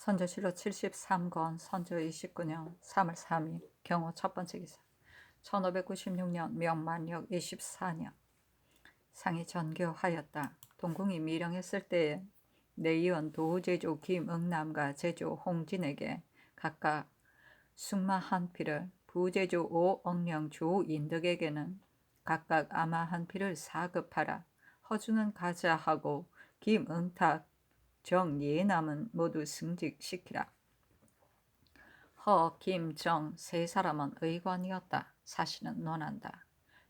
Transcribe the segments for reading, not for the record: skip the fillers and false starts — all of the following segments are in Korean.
선조실록 73권 선조 29년 3월 3일 경호 첫 번째 기사 1596년 명만력 24년 상이 전교하였다. 동궁이 미령했을 때에 내이은 도제조 김응남과 제조 홍진에게 각각 숙마 한 피를, 부제조 오억령 조인덕에게는 각각 아마 한 피를 사급하라. 허주는 가자 하고 김응탁 정예남은 모두 승직시키라. 허, 김, 정 세 사람은 의관이었다. 사실은 논한다.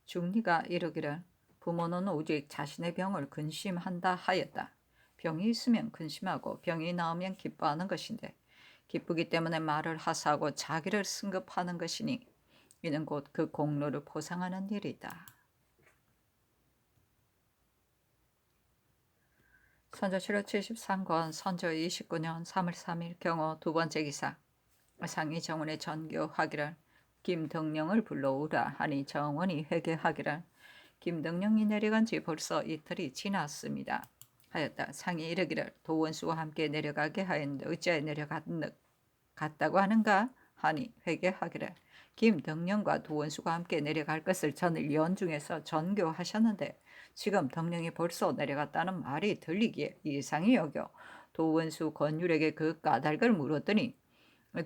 중리가 이르기를 부모는 오직 자신의 병을 근심한다 하였다. 병이 있으면 근심하고 병이 나으면 기뻐하는 것인데 기쁘기 때문에 말을 하사하고 자기를 승급하는 것이니 이는 곧 그 공로를 보상하는 일이다. 선조실록 73권 선조 29년 3월 3일 경호 두 번째 기사 상이 정원에 전교하기를 김덕령을 불러오라 하니 정원이 회개하기를 김덕령이 내려간 지 벌써 이틀이 지났습니다 하였다. 상이 이르기를 도원수와 함께 내려가게 하였는데 어찌하여 내려갔다고 하는가 하니 회개하기를 김덕령과 도원수가 함께 내려갈 것을 전일 연중에서 전교하셨는데 지금 덕령이 벌써 내려갔다는 말이 들리기에 이상히 여겨 도원수 권율에게 그 까닭을 물었더니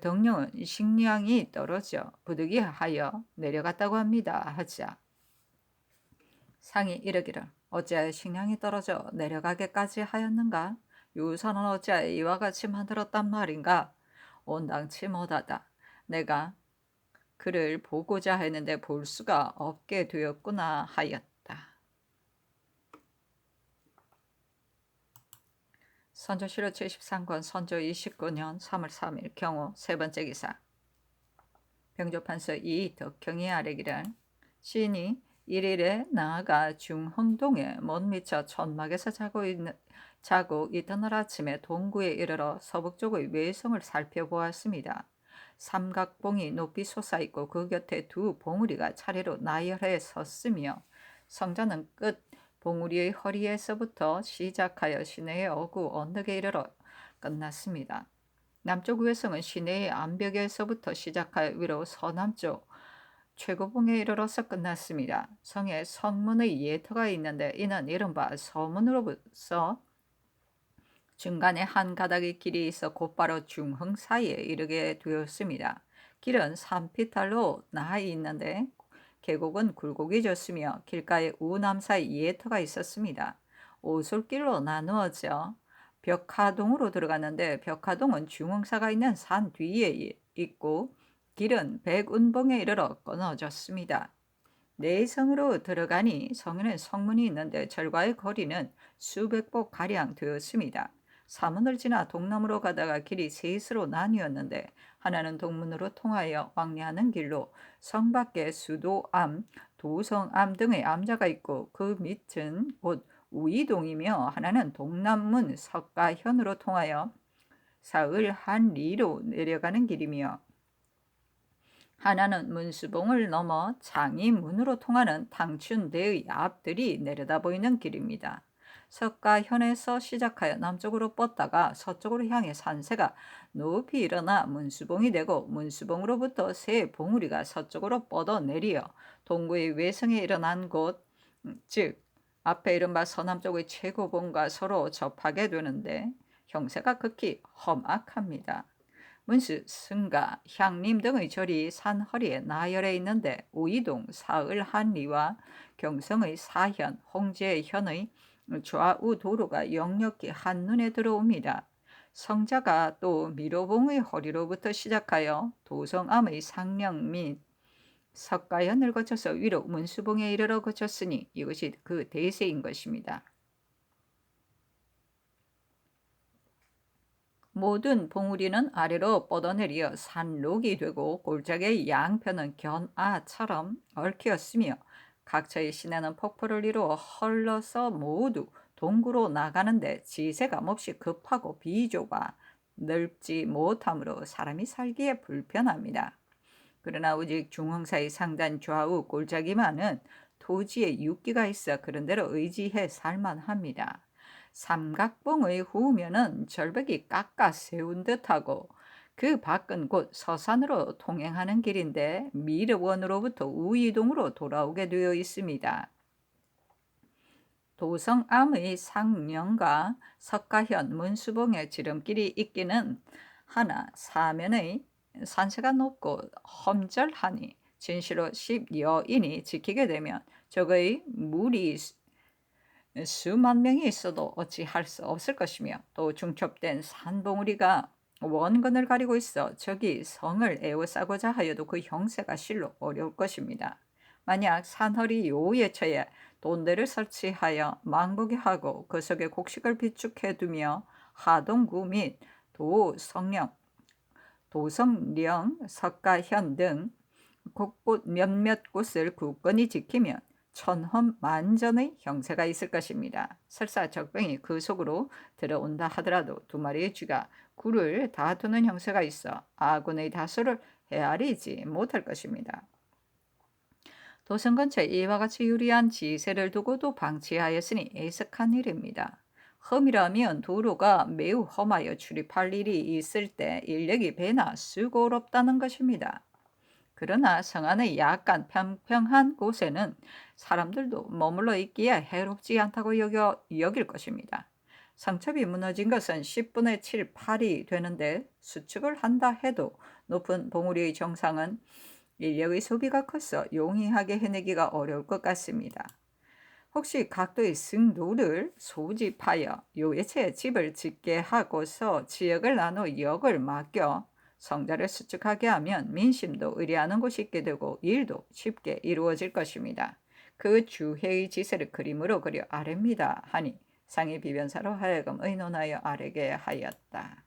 덕령은 식량이 떨어져 부득이하여 내려갔다고 합니다 하자 상이 이르기를 어찌하여 식량이 떨어져 내려가게까지 하였는가? 유서는 어찌하여 이와 같이 만들었단 말인가? 온당치 못하다. 내가 그를 보고자 했는데 볼 수가 없게 되었구나 하였다. 선조실록 73권 선조 29년 3월 3일 경호 세 번째 기사 병조판서 이덕경이 아뢰기를 시인이 1일에 나아가 중흥동에 못 미쳐 천막에서 자고 이튿날 아침에 동구에 이르러 서북쪽의 외성을 살펴보았습니다. 삼각봉이 높이 솟아있고 그 곁에 두 봉우리가 차례로 나열해 섰으며 성자는 끝 봉우리의 허리에서부터 시작하여 시내의 어구 언덕에 이르러 끝났습니다. 남쪽 외성은 시내의 암벽에서부터 시작하여 위로 서남쪽 최고봉에 이르러서 끝났습니다. 성에 성문의 예터가 있는데 이는 이른바 서문으로서 중간에 한 가닥의 길이 있어 곧바로 중흥 사이에 이르게 되었습니다. 길은 산피탈로 나아 있는데 계곡은 굴곡이 졌으며 길가에 우남 사이 예터가 있었습니다. 오솔길로 나누어져 벽화동으로 들어갔는데 벽화동은 중흥사가 있는 산 뒤에 있고 길은 백운봉에 이르러 끊어졌습니다. 내성으로 들어가니 성에는 성문이 있는데 절과의 거리는 수백 보가량 되었습니다. 사문을 지나 동남으로 가다가 길이 셋으로 나뉘었는데 하나는 동문으로 통하여 왕래하는 길로 성 밖에 수도암, 도성암 등의 암자가 있고 그 밑은 곧 우이동이며 하나는 동남문 석가현으로 통하여 사을 한리로 내려가는 길이며 하나는 문수봉을 넘어 장이문으로 통하는 당춘대의 앞들이 내려다 보이는 길입니다. 석가현에서 시작하여 남쪽으로 뻗다가 서쪽으로 향해 산세가 높이 일어나 문수봉이 되고 문수봉으로부터 세 봉우리가 서쪽으로 뻗어 내리어 동구의 외성에 일어난 곳, 즉 앞에 이른바 서남쪽의 최고봉과 서로 접하게 되는데 형세가 극히 험악합니다. 문수, 승가, 향림 등의 절이 산 허리에 나열해 있는데 우이동, 사을, 한리와 경성의 사현, 홍제의 현의 좌우 도로가 역력히 한눈에 들어옵니다. 성자가 또 미로봉의 허리로부터 시작하여 도성암의 상령 및 석가현을 거쳐서 위로 문수봉에 이르러 거쳤으니 이것이 그 대세인 것입니다. 모든 봉우리는 아래로 뻗어내려 산록이 되고 골짜기의 양편은 견아처럼 얽혔으며 각처의 시내는 폭포를 이루어 헐러서 모두 동구로 나가는데 지세가 몹시 급하고 비조가 넓지 못하므로 사람이 살기에 불편합니다. 그러나 오직 중흥사의 상단 좌우 골짜기만은 토지에 육기가 있어 그런 대로 의지해 살만합니다. 삼각봉의 후면은 절벽이 깎아 세운 듯하고 그 밖은 곧 서산으로 통행하는 길인데 미르원으로부터 우이동으로 돌아오게 되어 있습니다. 도성암의 상령과 석가현, 문수봉의 지름길이 있기는 하나 사면의 산세가 높고 험절하니 진시로 10여인이 지키게 되면 적의 무리 수만 명이 있어도 어찌할 수 없을 것이며 또 중첩된 산봉우리가 원근을 가리고 있어 적이 성을 에워싸고자 하여도 그 형세가 실로 어려울 것입니다. 만약 산허리 요에 처해 돈대를 설치하여 망보게 하고 그 속에 곡식을 비축해두며 하동구 및 도성령, 도성령, 석가현 등 곳곳 몇몇 곳을 굳건히 지키면 천험만전의 형세가 있을 것입니다. 설사 적병이 그 속으로 들어온다 하더라도 두 마리의 쥐가 굴을 다투는 형세가 있어 아군의 다수를 헤아리지 못할 것입니다. 도성 근처에 이와 같이 유리한 지세를 두고도 방치하였으니 애석한 일입니다. 험이라면 도로가 매우 험하여 출입할 일이 있을 때 인력이 배나 수고롭다는 것입니다. 그러나 성 안의 약간 평평한 곳에는 사람들도 머물러 있기에 해롭지 않다고 여길 것입니다. 성첩이 무너진 것은 10분의 7, 8이 되는데 수축을 한다 해도 높은 봉우리의 정상은 인력의 소비가 커서 용이하게 해내기가 어려울 것 같습니다. 혹시 각도의 승도를 소집하여 요예체에 집을 짓게 하고서 지역을 나누어 역을 맡겨 성자를 수축하게 하면 민심도 의뢰하는 곳이 있게 되고 일도 쉽게 이루어질 것입니다. 그 주해의 지세를 그림으로 그려 아랩니다 하니 상이 비변사로 하여금 의논하여 아뢰게 하였다.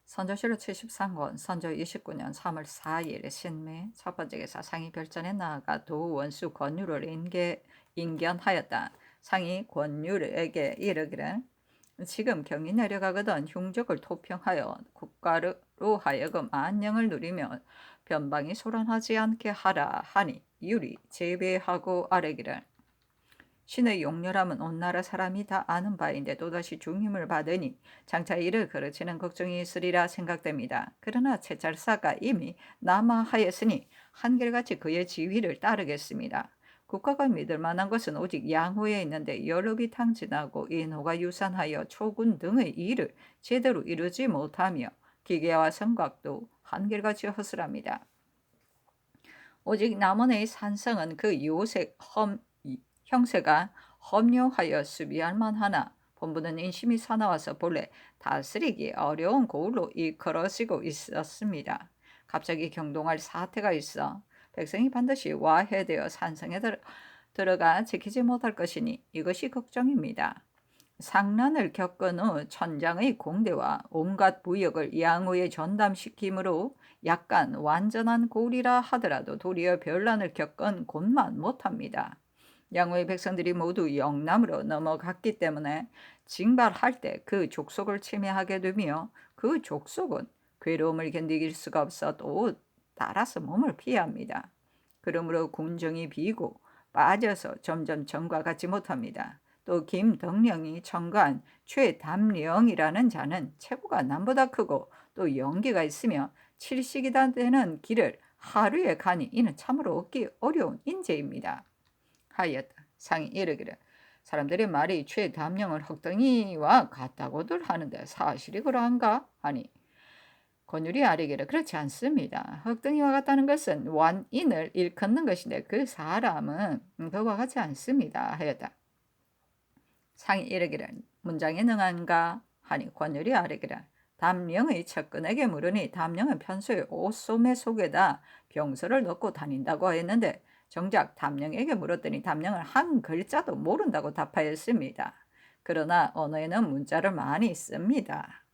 선조실록 73권 선조 29년 3월 4일 신미 첫 번째 기사 상이 별전에 나아가 도원수 권유를 인견하였다. 상이 권유에게 이르기를 지금 경이 내려가거든 흉적을 토평하여 국가로 하여금 안녕을 누리며 변방이 소란하지 않게 하라 하니 유리 제배하고 아뢰기를 신의 용렬함은 온 나라 사람이 다 아는 바인데 또다시 중임을 받으니 장차 이를 그르치는 걱정이 있으리라 생각됩니다. 그러나 채찰사가 이미 남하하였으니 한결같이 그의 지휘를 따르겠습니다. 국가가 믿을 만한 것은 오직 양호에 있는데 여력이 탕진하고 인호가 유산하여 초군 등의 일을 제대로 이루지 못하며 기계와 성곽도 한결같이 허술합니다. 오직 남원의 산성은 그 형세가 험요하여 수비할 만하나 본부는 인심이 사나워서 본래 다스리기 어려운 고을로 이끌어지고 있었습니다. 갑자기 경동할 사태가 있어 백성이 반드시 와해되어 산성에 들어가 지키지 못할 것이니 이것이 걱정입니다. 상난을 겪은 후 천장의 공대와 온갖 부역을 양호에 전담시키므로 약간 완전한 고을이라 하더라도 도리어 별난을 겪은 곳만 못합니다. 양호의 백성들이 모두 영남으로 넘어갔기 때문에 징발할 때 그 족속을 침해하게 되며 그 족속은 괴로움을 견디길 수가 없어 또 따라서 몸을 피합니다. 그러므로 군정이 비고 빠져서 점점 전과 같지 못합니다. 또 김덕령이 청가한 최담령이라는 자는 체구가 남보다 크고 또 연기가 있으며 칠식이다 되는 길을 하루에 가니 이는 참으로 얻기 어려운 인재입니다. 하였다. 상이 이르기를 사람들의 말이 최담령을 흑덩이와 같다고들 하는데 사실이 그러한가? 하니 권율이 아뢰기를 그렇지 않습니다. 흑덩이와 같다는 것은 완인을 일컫는 것인데 그 사람은 그와 같지 않습니다. 하였다. 상이 이르기를 문장에 능한가? 하니 권율이 아뢰기를 담령의 척근에게 물으니 담령은 평소에 옷소매 속에다 병서를 넣고 다닌다고 했는데 정작 담령에게 물었더니 담령은 한 글자도 모른다고 답하였습니다. 그러나 언어에는 문자를 많이 씁니다.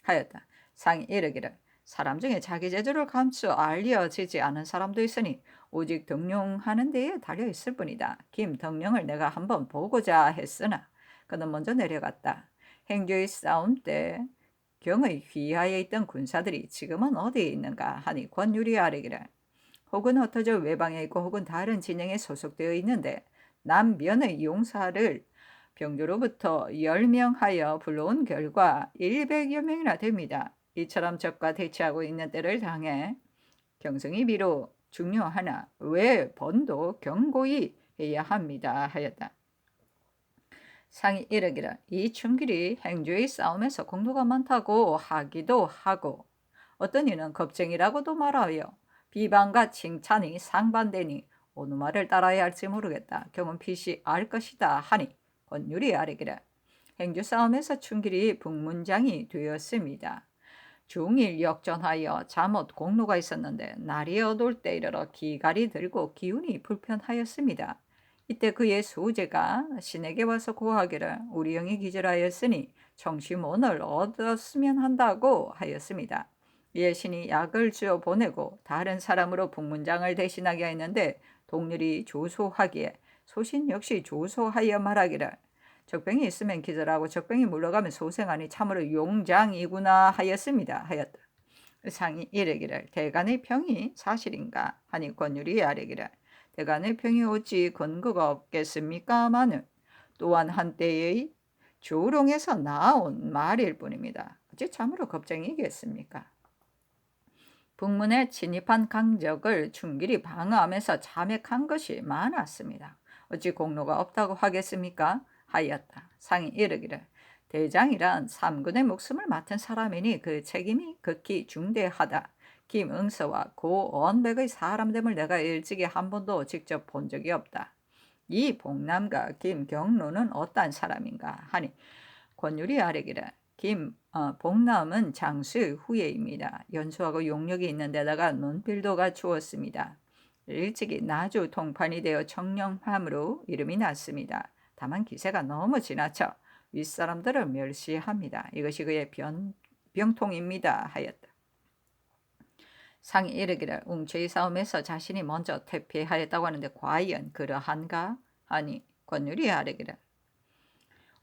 하였다. 상이 이르기를 사람 중에 자기 재주를 감추어 알려지지 않은 사람도 있으니 오직 덕룡하는 데에 달려있을 뿐이다. 김덕령을 내가 한번 보고자 했으나 그는 먼저 내려갔다. 행주의 싸움 때 경의 휘하에 있던 군사들이 지금은 어디에 있는가 하니 권율이 아뢰기를 혹은 흩어져 외방에 있고 혹은 다른 진영에 소속되어 있는데 남면의 용사를 병조로부터 10명하여 불러온 결과 100여 명이나 됩니다. 이처럼 적과 대치하고 있는 때를 당해 경성이 비록 중요하나 왜 번도 경고히 해야 합니다 하였다. 상이 이르기를 이 춘길이 행주의 싸움에서 공로가 많다고 하기도 하고 어떤 이는 겁쟁이라고도 말하여 비방과 칭찬이 상반되니 어느 말을 따라야 할지 모르겠다. 경은 필시 알 것이다 하니 권율이 아뢰기를 행주 싸움에서 춘길이 북문장이 되었습니다. 종일 역전하여 잠옷 공로가 있었는데 날이 어두울 때 이르러 기갈이 들고 기운이 불편하였습니다. 이때 그의 소제가 신에게 와서 고하기를 우리 영이 기절하였으니 청심원을 얻었으면 한다고 하였습니다. 이에 신이 약을 주어 보내고 다른 사람으로 북문장을 대신하게 했는데 동률이 조소하기에 소신 역시 조소하여 말하기를 적병이 있으면 기절하고 적병이 물러가면 소생하니 참으로 용장이구나 하였습니다 하였다. 상이 이르기를 대간의 평이 사실인가 하니 권율이 아뢰기를 대간의 평이 어찌 근거가 없겠습니까마는 또한 한때의 조롱에서 나온 말일 뿐입니다. 어찌 참으로 겁쟁이겠습니까? 북문에 진입한 강적을 춘길이 방어하면서 참액한 것이 많았습니다. 어찌 공로가 없다고 하겠습니까? 하였다. 상이 이르기를 대장이란 삼군의 목숨을 맡은 사람이니 그 책임이 극히 중대하다. 김응서와 고언백의 사람됨을 내가 일찍이 한 번도 직접 본 적이 없다. 이 복남과 김경로는 어떤 사람인가 하니 권율이 아뢰기를 복남은 장수의 후예입니다. 연수하고 용력이 있는 데다가 논필도 갖추었습니다. 일찍이 나주 통판이 되어 청령함으로 이름이 났습니다. 다만 기세가 너무 지나쳐 윗사람들을 멸시합니다. 이것이 그의 병통입니다 하였다. 상이 이르기를 웅체의 싸움에서 자신이 먼저 퇴피하였다고 하는데 과연 그러한가 하니 권율이 아뢰기를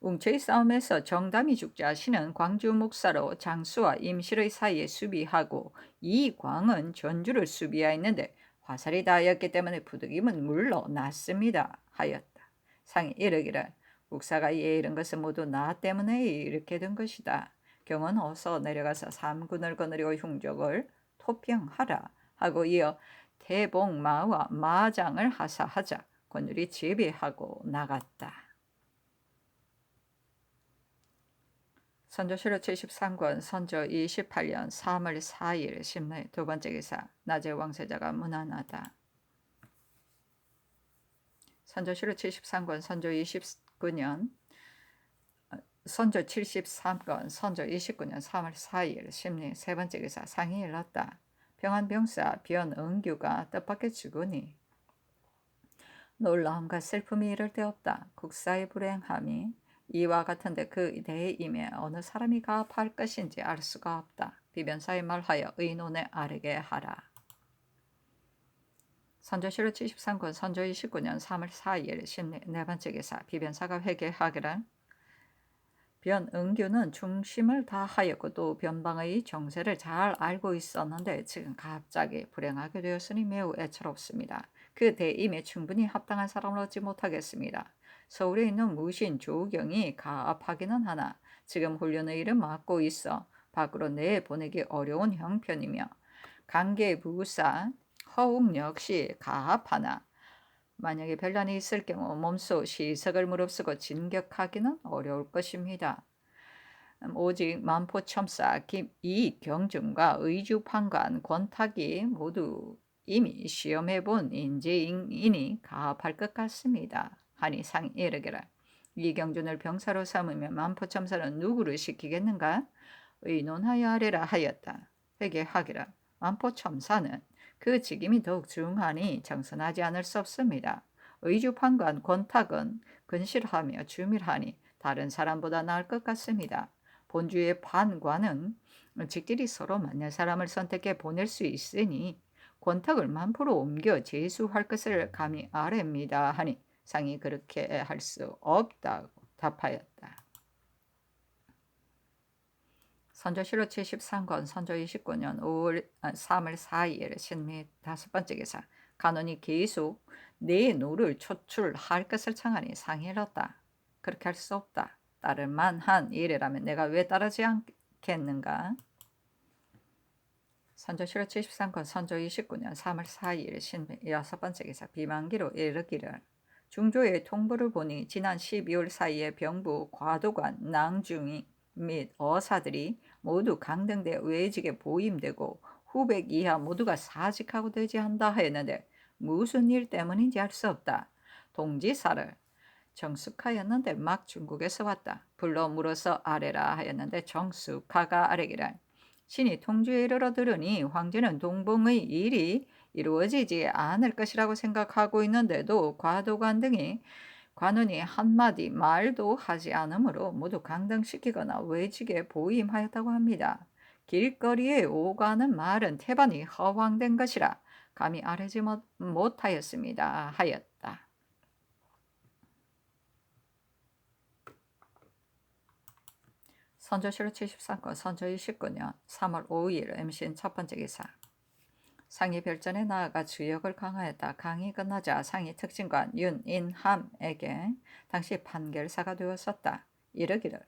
웅체의 싸움에서 정담이 죽자 신은 광주 목사로 장수와 임실의 사이에 수비하고 이광은 전주를 수비하였는데 화살이 닿았기 때문에 부득이면 물러났습니다 하였다. 상이 이르기를 목사가 이에 이른 것은 모두 나 때문에 이렇게 된 것이다. 경은 어서 내려가서 삼군을 거느리고 흉적을 토평하라 하고 이어 태봉마와 마장을 하사하자 권율이 지휘하고 나갔다. 선조실록 73권 선조 28년 3월 4일 심내 두 번째 기사 낮에 왕세자가 무난하다. 선조실록 73권 선조 29년 선조 73권 선조 29년 3월 4일 심리 세 번째 기사 상이 일렀다. 병한병사 변응규가 뜻밖의 죽으니 놀라움과 슬픔이 이를 데 없다. 국사의 불행함이 이와 같은데 그 대임에 어느 사람이 가압할 것인지 알 수가 없다. 비변사에 말하여 의논에 아르게 하라. 선조실록 73권 선조 29년 3월 4일 심리 네 번째 기사 비변사가 회개하기를 변응규는 중심을 다하였고 또 변방의 정세를 잘 알고 있었는데 지금 갑자기 불행하게 되었으니 매우 애처롭습니다. 그 대임에 충분히 합당한 사람을 얻지 못하겠습니다. 서울에 있는 무신 조경이 가압하기는 하나 지금 훈련의 일을 맡고 있어 밖으로 내보내기 어려운 형편이며 강계부사 허웅 역시 가압하나 만약에 별난이 있을 경우 몸소 시석을 무릅쓰고 진격하기는 어려울 것입니다. 오직 만포첨사 이경중과 의주판관 권탁이 모두 이미 시험해본 인재인이 가압할 것 같습니다. 하니 상이 이르기를 이경준을 병사로 삼으면 만포첨사는 누구를 시키겠는가? 의논하여 하리라 하였다. 회개하기를 만포첨사는 그 직임이 더욱 중하니 정선하지 않을 수 없습니다. 의주판관 권탁은 근실하며 주밀하니 다른 사람보다 나을 것 같습니다. 본주의 판관은 직질이 서로 맞는 사람을 선택해 보낼 수 있으니 권탁을 만포로 옮겨 제수할 것을 감히 아뢰입니다. 하니 상이 그렇게 할 수 없다고 답하였다. 선조실록 73권 선조 29년 3월 4일 신미 다섯 번째 기사 간원이 계속 내 노를 초출할 것을 청하니 상이 일렀다. 그렇게 할 수 없다. 따를 만한 일이라면 내가 왜 따르지 않겠는가? 선조실록 73권 선조 29년 3월 4일 여섯 번째 기사 비만기로 이르기를 중조의 통보를 보니 지난 12월 사이에 병부, 과도관, 낭중이 및 어사들이 모두 강등돼 외직에 보임되고 후백 이하 모두가 사직하고 대지한다 하였는데 무슨 일 때문인지 알 수 없다. 동지사를 정숙하였는데 막 중국에서 왔다. 불러 물어서 아래라 하였는데 정숙하가 아래기를 신이 통주에 이르러 들으니 황제는 동봉의 일이 이루어지지 않을 것이라고 생각하고 있는데도 과도관 등이 관원이 한마디 말도 하지 않으므로 모두 강등시키거나 외직에 보임하였다고 합니다. 길거리에 오가는 말은 태반이 허황된 것이라 감히 아뢰지 못하였습니다. 하였다. 선조실록 73권 선조 29년 3월 5일 MCN 첫 번째 기사 상이 별전에 나아가 주역을 강화했다. 강이 끝나자 상이 특진관 윤인함에게 당시 판결사가 되었었다. 이르기를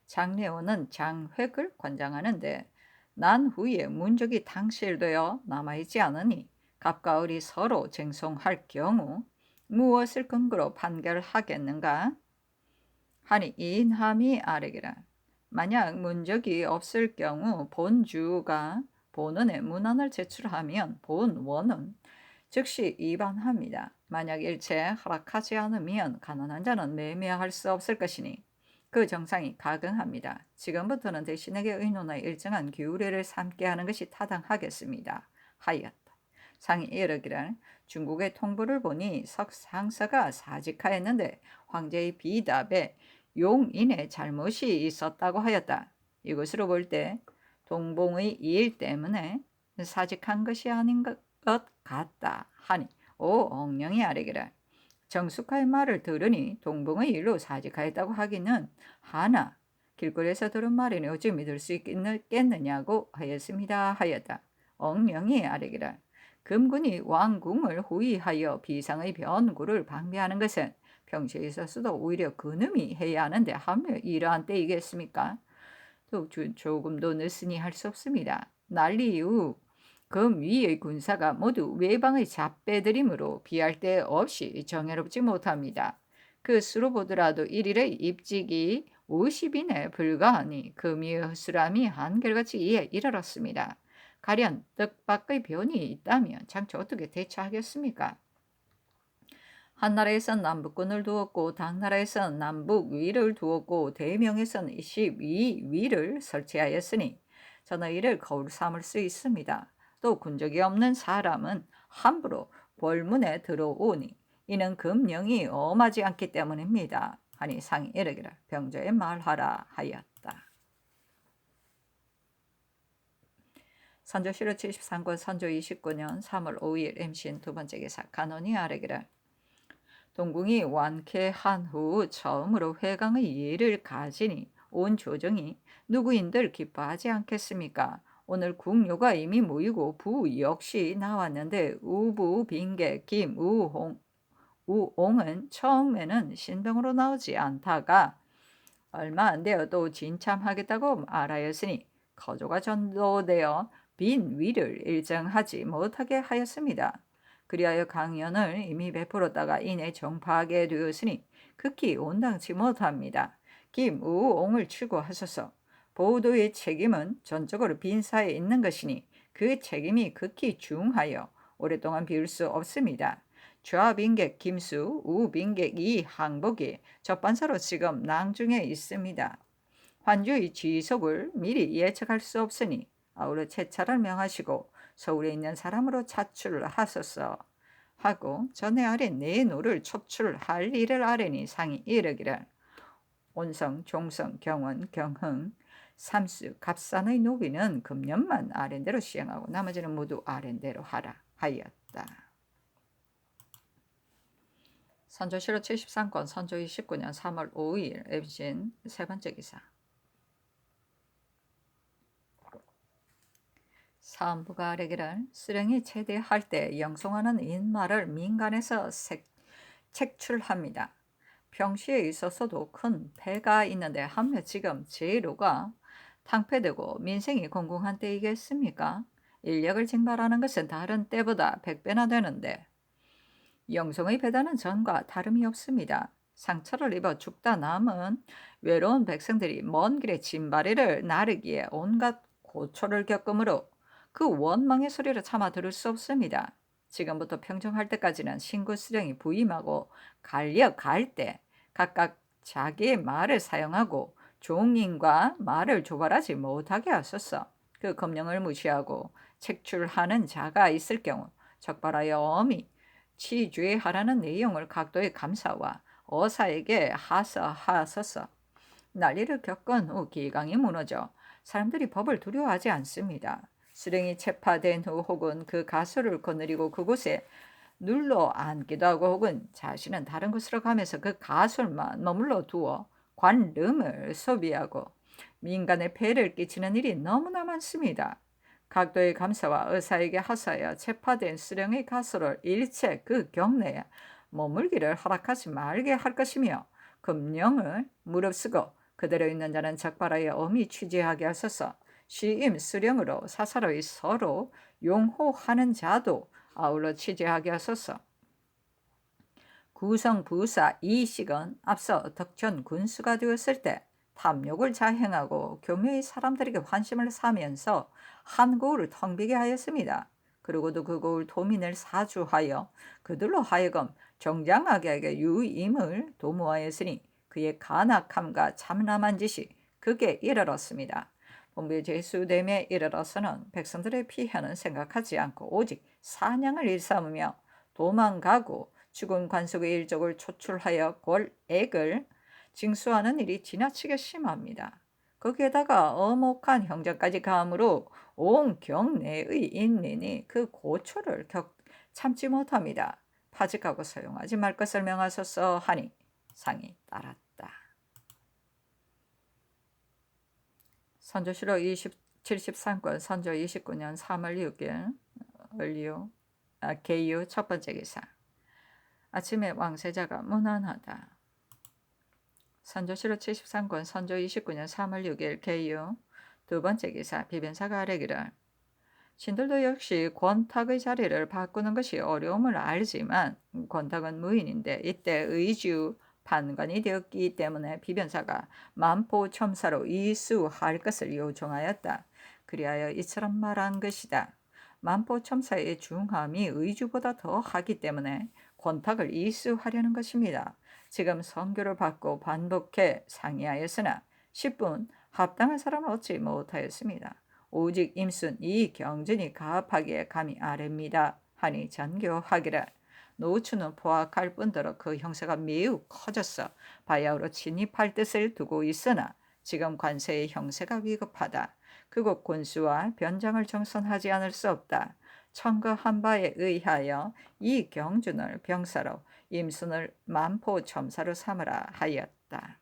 장례원은 장획을 관장하는데 난 후에 문적이 당실되어 남아있지 않으니 갑과 을이 서로 쟁송할 경우 무엇을 근거로 판결하겠는가? 하니 인함이 아뢰기를 만약 문적이 없을 경우 본주가 본원에 문안을 제출하면 본원은 즉시 위반합니다. 만약 일체 허락하지 않으면 가난한 자는 매매할 수 없을 것이니 그 정상이 가긍합니다. 지금부터는 대신에게 의논하여 일정한 규례를 삼게 하는 것이 타당하겠습니다. 하였다. 상이 이르기를 중국의 통보를 보니 석상서가 사직하였는데 황제의 비답에 용인의 잘못이 있었다고 하였다. 이것으로 볼 때 동봉의 일 때문에 사직한 것이 아닌 것 같다 하니 엉령이 아뢰기를 정숙하의 말을 들으니 동봉의 일로 사직하였다고 하기는 하나 길거리에서 들은 말이니 어찌 믿을 수 있겠느냐고 하였습니다. 하였다. 엉령이 아뢰기를 금군이 왕궁을 호위하여 비상의 변구를 방비하는 것은 평시에 있어서도 오히려 그놈이 해야 하는데 하며 이러한 때이겠습니까? 또 조금도 늦으니 할 수 없습니다. 난리 이후 금 위의 군사가 모두 외방의 잡배들이므로 비할 데 없이 정해롭지 못합니다. 그 수로 보더라도 1일의 입직이 50인에 불과하니 금위의 허술함이 한결같이 이에 이르렀습니다. 가련 뜻밖의 변이 있다면 장차 어떻게 대처하겠습니까? 한나라에선 남북군을 두었고 당나라에선 남북위를 두었고 대명에선 12위를 설치하였으니 저는 이를 거울 삼을 수 있습니다. 또 군적이 없는 사람은 함부로 벌문에 들어오니 이는 금령이 엄하지 않기 때문입니다. 하니 상이 이르기를 병조에 말하라 하였다. 선조실록 73권 선조 29년 3월 5일 MCN 두 번째 기사 간원이 아뢰기를 동궁이 완쾌한 후 처음으로 회강의 예를 가지니 온 조정이 누구인들 기뻐하지 않겠습니까? 오늘 궁료가 이미 모이고 부 역시 나왔는데 우부 빈객 우옹은 처음에는 신병으로 나오지 않다가 얼마 안 되어도 진참하겠다고 말하였으니 거조가 전도되어 빈 위를 일정하지 못하게 하였습니다. 그리하여 강연을 이미 베풀었다가 이내 정파하게 되었으니 극히 온당치 못합니다. 김우옹을 추구하소서. 보도의 책임은 전적으로 빈사에 있는 것이니 그 책임이 극히 중하여 오랫동안 비울 수 없습니다. 좌빈객 김수, 우빈객 이항복이 접반사로 지금 낭중에 있습니다. 환주의 지속을 미리 예측할 수 없으니 아울러 채차를 명하시고 서울에 있는 사람으로 차출하소서 하고 전에 아래 네 노를 촉출할 일을 아뢰니 상이 이르기를 온성, 종성, 경원, 경흥, 삼수, 갑산의 노비는 금년만 아랜대로 시행하고 나머지는 모두 아랜대로 하라 하였다. 선조실록 73권 선조 29년 3월 5일 MCN 세 번째 기사 사헌부가 아뢰기를 수령이 체대할 때 영송하는 인마를 민간에서 책출합니다. 평시에 있어서도 큰 패가 있는데 하며 지금 제로가 탕폐되고 민생이 공공한 때이겠습니까? 인력을 징발하는 것은 다른 때보다 100배나 되는데 영성의 배단은 전과 다름이 없습니다. 상처를 입어 죽다 남은 외로운 백성들이 먼 길에 진바리를 나르기에 온갖 고초를 겪으므로 그 원망의 소리를 차마 들을 수 없습니다. 지금부터 평정할 때까지는 신구 수령이 부임하고 갈려 때 각각 자기의 말을 사용하고 종인과 말을 조발하지 못하게 하소서. 그 검령을 무시하고 책출하는 자가 있을 경우 적발하여 엄히 치죄하라는 내용을 각도의 감사와 어사에게 하서하소서. 난리를 겪은 후 기강이 무너져 사람들이 법을 두려워하지 않습니다. 수령이 체파된 후 혹은 그 가소를 거느리고 그곳에 눌러 앉기도 하고 혹은 자신은 다른 곳으로 가면서 그 가솔만 머물러 두어 관름을 소비하고 민간에 폐를 끼치는 일이 너무나 많습니다. 각도의 감사와 의사에게 하사하여 체파된 수령의 가소를 일체 그 경내에 머물기를 허락하지 말게 할 것이며 금령을 무릅쓰고 그대로 있는 자는 적발하여 엄히 취재하게 하소서. 시임 수령으로 사사로이 서로 용호하는 자도 아울러 취재하게 하소서. 구성 부사 이식은 앞서 덕천 군수가 되었을 때 탐욕을 자행하고 교묘히 사람들에게 환심을 사면서 한 고을을 텅 비게 하였습니다. 그리고도 그 고을 도민을 사주하여 그들로 하여금 정장하게 유임을 도모하였으니 그의 간악함과 참남한 짓이 극에 이르렀습니다. 본부의 제수됨에 이르러서는 백성들의 피해는 생각하지 않고 오직 사냥을 일삼으며 도망가고 죽은 관속의 일족을 초출하여 골액을 징수하는 일이 지나치게 심합니다. 거기에다가 엄혹한 형제까지 가므로 온 경내의 인민이 그 고초를 참지 못합니다. 파직하고 사용하지 말 것을 명하소서 하니 상이 따랐다. 선조실록 73권 선조 29년 3월 6일 계유 첫 번째 기사. 아침에 왕세자가 무난하다. 선조실록 73권 선조 29년 3월 6일 계유 두 번째 기사. 비변사가 아뢰기를 신들도 역시 권탁의 자리를 바꾸는 것이 어려움을 알지만 권탁은 무인인데 이때 의주 판관이 되었기 때문에 비변사가 만포첨사로 이수할 것을 요청하였다. 그리하여 이처럼 말한 것이다. 만포첨사의 중함이 의주보다 더 하기 때문에 권탁을 이수하려는 것입니다. 지금 선교를 받고 반복해 상의하였으나 10분 합당한 사람을 얻지 못하였습니다. 오직 임순 이경준이 가압하기에 감히 아뢰입니다 하니 전교하기를 노추는 포악할 뿐더러 그 형세가 매우 커졌어 바야흐로 진입할 뜻을 두고 있으나 지금 관세의 형세가 위급하다. 그곳 군수와 변장을 정선하지 않을 수 없다. 청거한 바에 의하여 이경준을 병사로 임순을 만포첨사로 삼으라 하였다.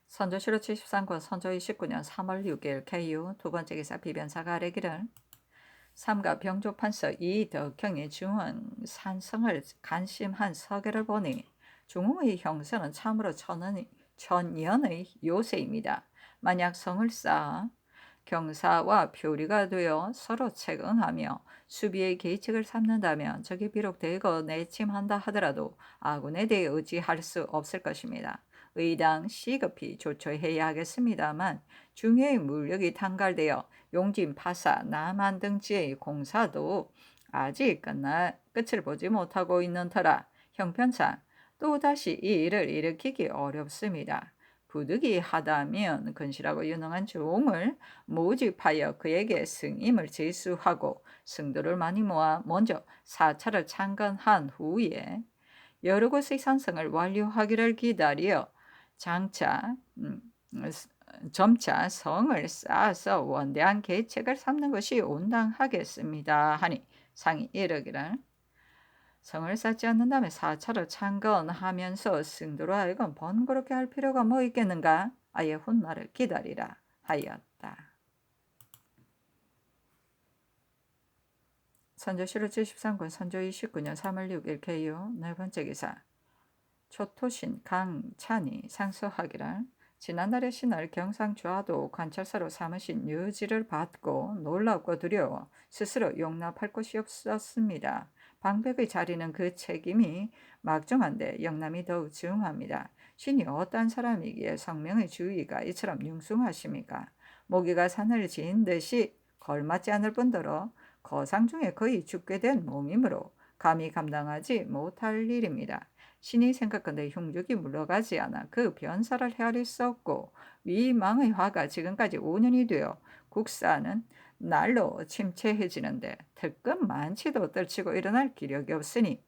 선조실록 73권 선조 29년 3월 6일 KU 두 번째 기사. 비변사가 아뢰기를 삼가 병조판서 이덕형이 중흥 산성을 간심한 서계를 보니 중흥의 형세는 참으로 천연의 요새입니다. 만약 성을 쌓아 경사와 표리가 되어 서로 책응하며 수비의 계책을 삼는다면 적이 비록 대거 내침한다 하더라도 아군에 대해 의지할 수 없을 것입니다. 의당 시급히 조처해야 하겠습니다만 중요의 물력이 탕갈되어 용진, 파사, 남한 등 지의 공사도 아직 끝을 보지 못하고 있는 터라 형편상 또다시 이 일을 일으키기 어렵습니다. 부득이하다면 근실하고 유능한 종을 모집하여 그에게 승임을 제수하고 승도를 많이 모아 먼저 사찰을 창건한 후에 여러 곳의 산성을 완료하기를 기다려 점차 성을 쌓아서 원대한 계책을 삼는 것이 온당하겠습니다 하니 상이 이르기를 성을 쌓지 않는다면 사찰을 창건하면서 승도로 하여금 번거롭게 할 필요가 뭐 있겠는가? 아예 훗말을 기다리라 하였다. 선조실록 73권 선조 29년 3월 6일 개요 네 번째 기사. 초토신 강찬이 상서하기를 지난날의 신을 경상좌도 관찰사로 삼으신 유지를 받고 놀랍고 두려워 스스로 용납할 곳이 없었습니다. 방백의 자리는 그 책임이 막중한데 영남이 더욱 증오합니다. 신이 어떤 사람이기에 성명의 주의가 이처럼 융숭하십니까? 모기가 산을 지은 듯이 걸맞지 않을 뿐더러 거상 중에 거의 죽게 된 몸이므로 감히 감당하지 못할 일입니다. 신이 생각건대 흉죽이 물러가지 않아 그 변사를 헤아릴 수 없고 위망의 화가 지금까지 5년이 되어 국사는 날로 침체해지는데 특급 만치도 떨치고 일어날 기력이 없으니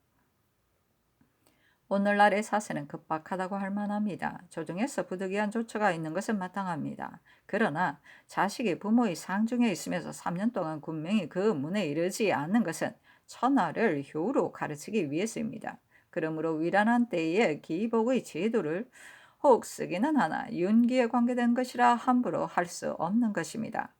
오늘날의 사세는 급박하다고 할 만합니다. 조정에서 부득이한 조처가 있는 것은 마땅합니다. 그러나 자식이 부모의 상중에 있으면서 3년 동안 군명이 그 문에 이르지 않는 것은 천하를 효로 가르치기 위해서입니다. 그러므로 위란한 때에 기복의 제도를 혹 쓰기는 하나 윤기에 관계된 것이라 함부로 할 수 없는 것입니다.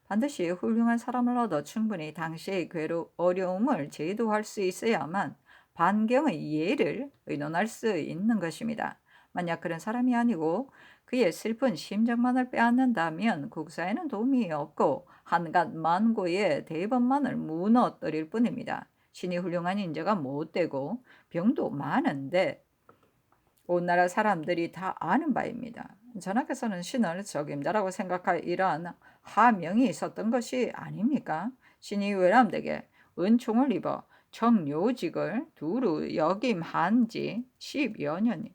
반드시 훌륭한 사람을 얻어 충분히 당시의 어려움을 제도할 수 있어야만 반경의 예를 의논할 수 있는 것입니다. 만약 그런 사람이 아니고 그의 슬픈 심정만을 빼앗는다면 국사에는 도움이 없고 한갓 만고의 대법만을 무너뜨릴 뿐입니다. 신이 훌륭한 인재가 못되고 병도 많은데 온 나라 사람들이 다 아는 바입니다. 전하께서는 신을 적임자라고 생각할 이러한 하명이 있었던 것이 아닙니까? 신이 외람되게 은총을 입어 정요직을 두루 역임한 지 10여 년이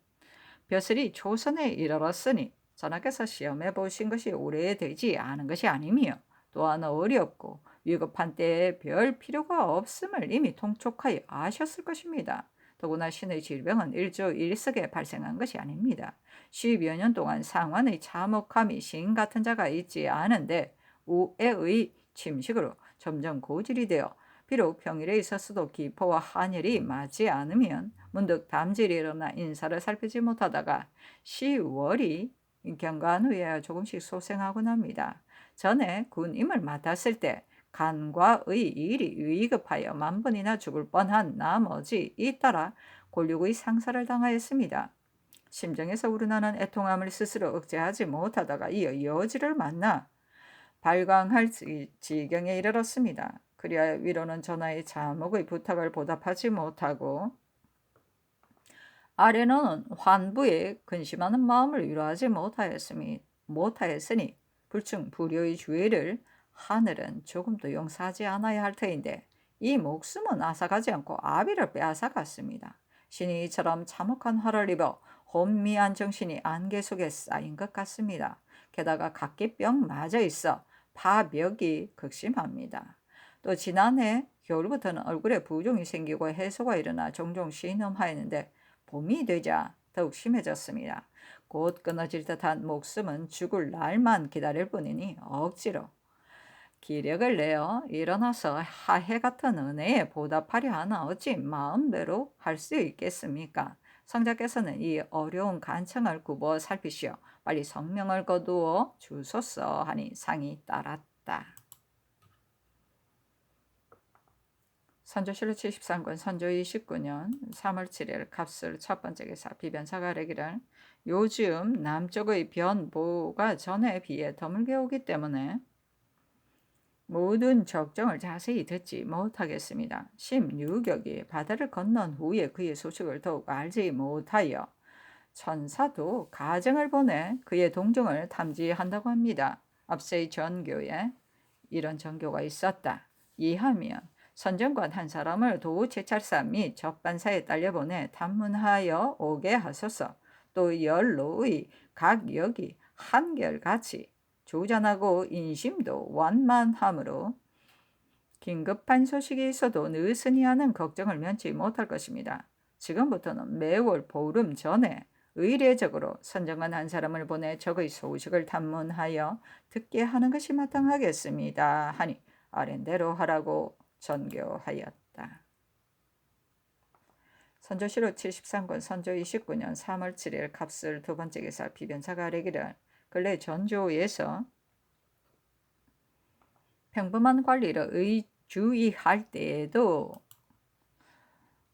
벼슬이 조선에 이르렀으니 전하께서 시험해 보신 것이 오래되지 않은 것이 아니며 또한 어렵고 위급한 때에 별 필요가 없음을 이미 통촉하여 아셨을 것입니다. 더구나 신의 질병은 일조일석에 발생한 것이 아닙니다. 10여 년 동안 상환의 참혹함이 신 같은 자가 있지 않은데 우애의 침식으로 점점 고질이 되어 비록 평일에 있었어도 기포와 한혈이 맞지 않으면 문득 담질이 일어나 인사를 살피지 못하다가 10월이 경과한 후에 조금씩 소생하곤 합니다. 전에 군임을 맡았을 때 간과의 일이 위급하여 만번이나 죽을 뻔한 나머지 잇따라 골육의 상사를 당하였습니다. 심정에서 우러나는 애통함을 스스로 억제하지 못하다가 이어 여지를 만나 발광할 지경에 이르렀습니다. 그리하여 위로는 전하의 자목의 부탁을 보답하지 못하고 아래는 환부에 근심하는 마음을 위로하지 못하였으니 불충 불효의 주의를 하늘은 조금도 용서하지 않아야 할 터인데 이 목숨은 앗아가지 않고 아비를 빼앗아갔습니다. 신이 이처럼 참혹한 화를 입어 혼미한 정신이 안개 속에 쌓인 것 같습니다. 게다가 각기병 맞아 있어 파벽이 극심합니다. 또 지난해 겨울부터는 얼굴에 부종이 생기고 해소가 일어나 종종 신음하였는데 봄이 되자 더욱 심해졌습니다. 곧 끊어질 듯한 목숨은 죽을 날만 기다릴 뿐이니 억지로 기력을 내어 일어나서 하해 같은 은혜에 보답하려 하나 어찌 마음대로 할 수 있겠습니까? 성자께서는 이 어려운 간청을 굽어 살피시어 빨리 성명을 거두어 주소서 하니 상이 따랐다. 선조실록 73권 선조 29년 3월 7일 갑술 첫 번째 기사. 비변사가 이르기를 요즘 남쪽의 변보가 전에 비해 드물게 오기 때문에 모든 적정을 자세히 듣지 못하겠습니다. 16격이 바다를 건넌 후에 그의 소식을 더욱 알지 못하여 천사도 가정을 보내 그의 동정을 탐지한다고 합니다. 앞서의 전교에 이런 전교가 있었다. 이하면 선정관 한 사람을 도제찰사 및 적반사에 딸려보내 단문하여 오게 하소서. 또 열로의 각 역이 한결같이 조잔하고 인심도 완만하므로 긴급한 소식이 있어도 느슨히 하는 걱정을 면치 못할 것입니다. 지금부터는 매월 보름 전에 의례적으로 선정한 한 사람을 보내 적의 소식을 탐문하여 듣게 하는 것이 마땅하겠습니다. 하니 아랜대로 하라고 전교하였다. 선조실록 73권 선조 29년 3월 7일 갑술 두 번째 기사. 비변사가 아뢰기를 근래 전조에서 평범한 관리를 주의할 때에도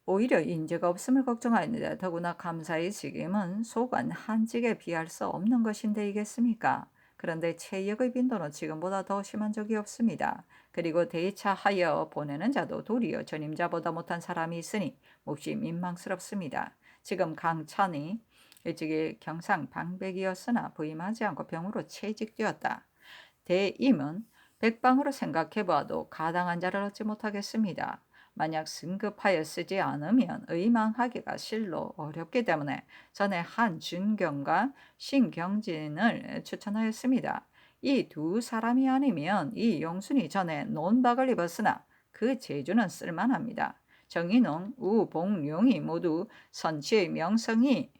오히려 인재가 없음을 걱정하였는데 더구나 감사의 직임은 소관 한직에 비할 수 없는 것인데이겠습니까? 그런데 채역의 빈도는 지금보다 더 심한 적이 없습니다. 그리고 대차하여 보내는 자도 도리어 전임자보다 못한 사람이 있으니 몹시 민망스럽습니다. 지금 강찬이 일찍이 경상 방백이었으나 부임하지 않고 병으로 채직되었다. 대임은 백방으로 생각해 보아도 가당한 자를 얻지 못하겠습니다. 만약 승급하여 쓰지 않으면 의망하기가 실로 어렵기 때문에 전에 한준경과 신경진을 추천하였습니다. 이 두 사람이 아니면 이 용순이 전에 논박을 입었으나 그 재주는 쓸만합니다. 정인홍, 우봉룡이 모두 선치의 명성이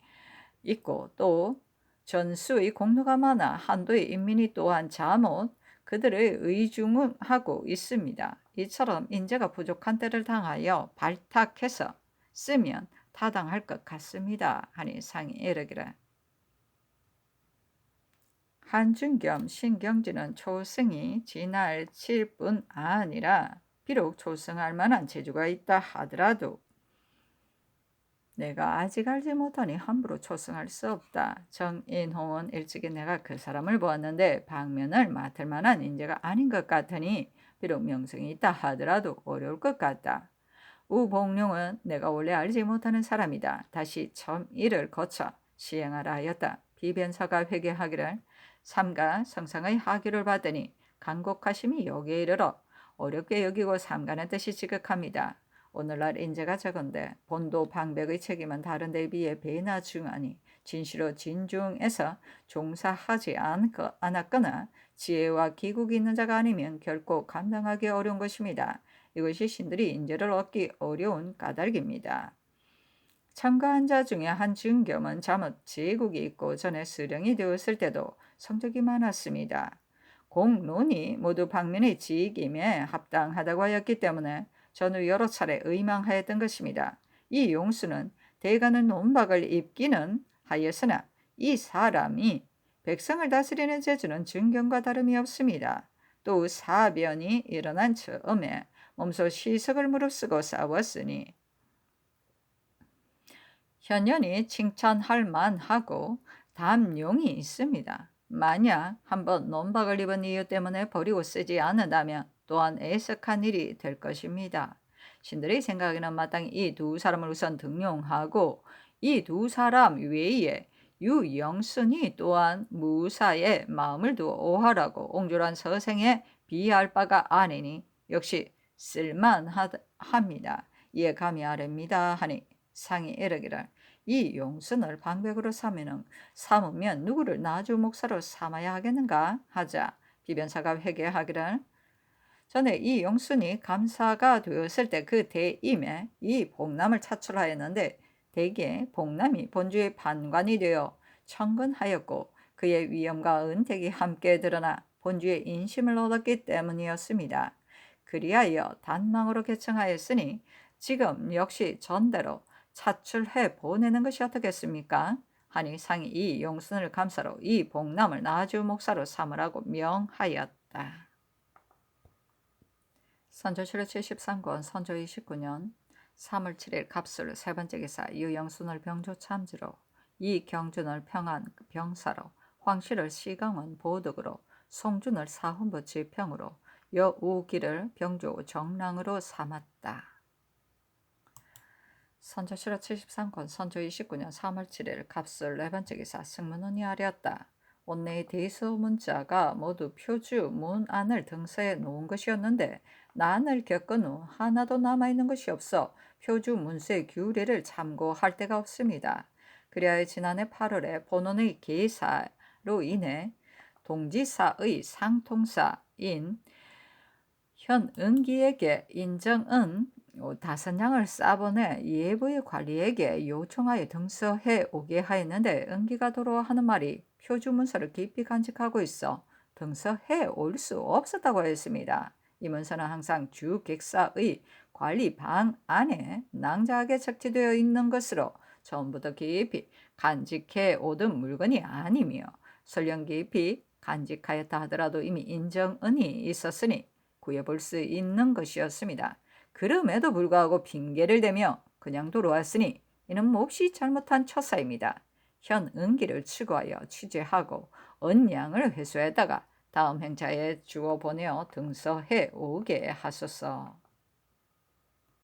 있고 또 전수의 공로가 많아 한도의 인민이 또한 잠옷 그들을 의중하고 있습니다. 이처럼 인재가 부족한 때를 당하여 발탁해서 쓰면 타당할 것 같습니다. 하니 상이 이르기를 한준겸, 신경진은 초승이 지날칠 뿐 아니라 비록 초승할 만한 재주가 있다 하더라도 내가 아직 알지 못하니 함부로 초승할 수 없다. 정인홍은 일찍이 내가 그 사람을 보았는데 방면을 맡을 만한 인재가 아닌 것 같으니 비록 명성이 있다 하더라도 어려울 것 같다. 우봉룡은 내가 원래 알지 못하는 사람이다. 다시 첨의를 거쳐 시행하라 하였다. 비변사가 회개하기를 삼가 성상의 하기를 받더니 간곡하심이 여기에 이르러 어렵게 여기고 삼가는 뜻이 지극합니다. 오늘날 인재가 적은데 본도 방백의 책임은 다른 데 비해 배나 중하니 진시로 진중에서 종사하지 않았거나 지혜와 기국이 있는 자가 아니면 결코 감당하기 어려운 것입니다. 이것이 신들이 인재를 얻기 어려운 까닭입니다. 참가한 자 중에 한준겸은 잠옷 제국이 있고 전에 수령이 되었을 때도 성적이 많았습니다. 공론이 모두 방면의 지익임에 합당하다고 하였기 때문에 전후 여러 차례 의망하였던 것입니다. 이 용수는 대가는 논박을 입기는 하였으나 이 사람이 백성을 다스리는 재주는 준경과 다름이 없습니다. 또 사변이 일어난 처음에 몸소 시석을 무릅쓰고 싸웠으니 현연히 칭찬할 만하고 담용이 있습니다. 만약 한번 논박을 입은 이유 때문에 버리고 쓰지 않는다면 또한 애석한 일이 될 것입니다. 신들의 생각에는 마땅히 이 두 사람을 우선 등용하고 이 두 사람 외에 유영순이 또한 무사에 마음을 두어 오하라고 옹졸한 서생에 비할 바가 아니니 역시 쓸만합니다. 이에 감히 아뢰입니다 하니 상이 이르기를 이 용순을 방백으로 삼으면 누구를 나주 목사로 삼아야 하겠는가 하자 비변사가 회개하기를 전에 이 용순이 감사가 되었을 때 그 대임에 이 복남을 차출하였는데 대개 복남이 본주의 판관이 되어 청근하였고 그의 위엄과 은택이 함께 드러나 본주의 인심을 얻었기 때문이었습니다. 그리하여 단망으로 개청하였으니 지금 역시 전대로 차출해 보내는 것이 어떻겠습니까? 하니 상이 이 용순을 감사로 이 복남을 나주 목사로 삼으라고 명하였다. 선조실록 73권 선조 29년 3월 7일 갑술 세 번째 기사 유영순을 병조 참지로 이경준을 평안 병사로 황실을 시강원 보덕으로 송준을 사헌부 지평으로 여우기를 병조 정랑으로 삼았다. 선조실록 73권 선조 29년 3월 7일 갑술 네 번째 기사 승문원이 아뢰었다. 원내의 대서문자가 모두 표주 문안을 등서에 놓은 것이었는데 난을 겪은 후 하나도 남아있는 것이 없어 표주 문서의 규례를 참고할 데가 없습니다. 그리하여 지난해 8월에 본원의 계사로 인해 동지사의 상통사인 현은기에게 인정은 5냥을 싸보내 예부의 관리에게 요청하여 등서해 오게 하였는데 은기가 도로 하는 말이 표주문서를 깊이 간직하고 있어 등서해 올 수 없었다고 하였습니다. 이 문서는 항상 주객사의 관리방 안에 낭자하게 적재되어 있는 것으로 처음부터 깊이 간직해 오던 물건이 아니며 설령 깊이 간직하였다 하더라도 이미 인정은이 있었으니 구해볼 수 있는 것이었습니다. 그럼에도 불구하고 핑계를 대며 그냥 돌아왔으니 이는 몹시 잘못한 처사입니다. 현 은기를 추구하여 취재하고 언양을 회수했다가 다음 행차에 주워 보내어 등서해 오게 하소서.